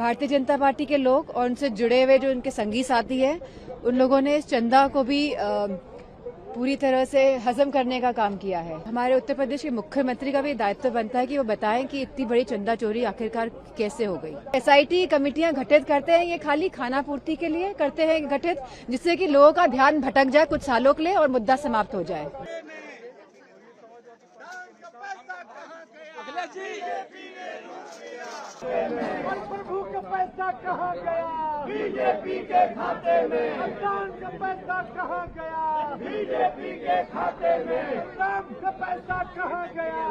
Bharatiya Janata party के लोग और उनसे जुड़े हुए जो उनके संगी साथी हैं, उन लोगों ने इस चंदा को भी पूरी तरह से हजम करने का काम किया है। हमारे उत्तर प्रदेश के मुख्यमंत्री का भी दायित्व बनता है कि वो बताएं कि इतनी बड़ी चंदा चोरी आखिरकार कैसे हो गई। एसआईटी कमेटियां गठित करते हैं, ये खाली खाना पूर्ति के लिए करते हैं गठित, जिससे कि लोगों का ध्यान भटक जाए कुछ सालों के लिए और मुद्दा समाप्त हो जाए। प्रभु का पैसा कहाँ गया? बीजेपी के खाते में। मतदान का पैसा कहाँ गया? बीजेपी के खाते में। राम का पैसा कहाँ गया?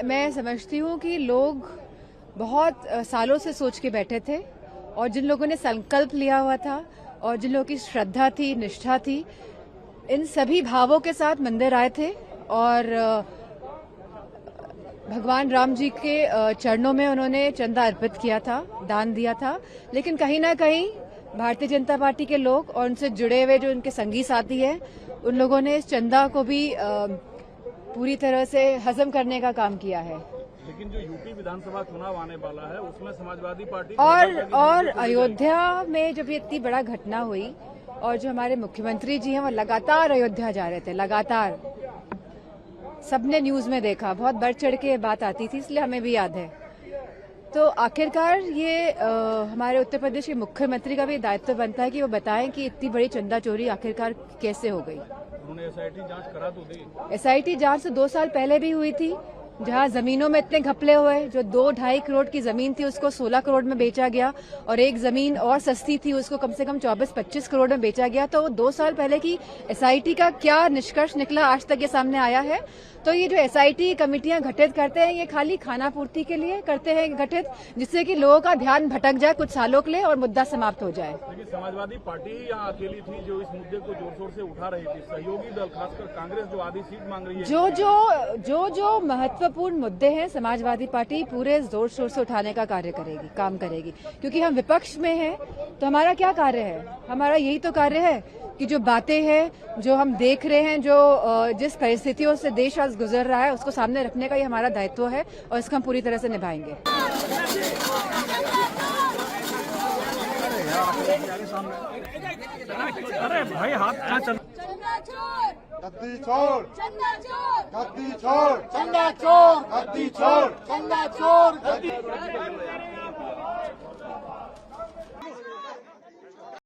मैं समझती हूँ कि लोग बहुत सालों से सोच के बैठे थे और जिन लोगों ने संकल्प लिया हुआ था और जिन लोगों की श्रद्धा थी, निष्ठा थी, इन सभी भावों के साथ मंदिर आए थे और भगवान राम जी के चरणों में उन्होंने चंदा अर्पित किया था, दान दिया था। लेकिन कहीं ना कहीं भारतीय जनता पार्टी के लोग और उनसे जुड़े हुए जो उनके संगी साथी हैं, उन लोगों ने इस चंदा को भी पूरी तरह से हजम करने का काम किया है। लेकिन जो यूपी विधानसभा चुनाव आने वाला है उसमें समाजवादी पार्टी और अयोध्या में जब ये इतनी बड़ा घटना हुई और जो हमारे मुख्यमंत्री जी हैं वो लगातार अयोध्या जा रहे थे, लगातार सबने न्यूज में देखा, बहुत बढ़ चढ़ के बात आती थी, इसलिए हमें भी याद है। तो आखिरकार ये हमारे उत्तर प्रदेश के मुख्यमंत्री का भी दायित्व बनता है कि वो बताएं कि इतनी बड़ी चंदा चोरी आखिरकार कैसे हो गई। उन्होंने एसआईटी जांच करा तो दी। एसआईटी जांच तो 2 साल पहले भी हुई थी, जहां जमीनों में इतने घपले हुए, जो 2-2.5 करोड़ की जमीन थी उसको 16 करोड़ में बेचा गया और एक जमीन और सस्ती थी उसको कम से कम 24-25 करोड़ में बेचा गया। तो 2 साल पहले की एसआईटी का क्या निष्कर्ष निकला आज तक ये सामने आया है। तो ये जो एसआईटी कमेटियां गठित करते हैं, ये खाली खाना पूर्ति के लिए करते हैं गठित, जिससे कि लोगों का ध्यान भटक जाए कुछ सालों के लिए और मुद्दा समाप्त हो जाए। लेकिन समाजवादी पार्टी ही यहाँ अकेली थी जो इस मुद्दे को जोर शोर से उठा रही थी। सहयोगी दल खासकर कांग्रेस जो आधी सीट मांग रही है, जो महत्वपूर्ण मुद्दे हैं, समाजवादी पार्टी पूरे जोर शोर से उठाने का काम करेगी, क्योंकि हम विपक्ष में हैं। तो हमारा क्या कार्य है? हमारा यही तो कार्य है कि जो बातें हैं, जो हम देख रहे हैं, जो जिस परिस्थितियों से देश आज गुजर रहा है, उसको सामने रखने का ही हमारा दायित्व है और इसको हम पूरी तरह से निभाएंगे। अरे भाई हाथ कहाँ चल गद्दी छोड़, गद्दी छोड़, चंदा चोर, गद्दी छोड़, चंदा चोर, गद्दी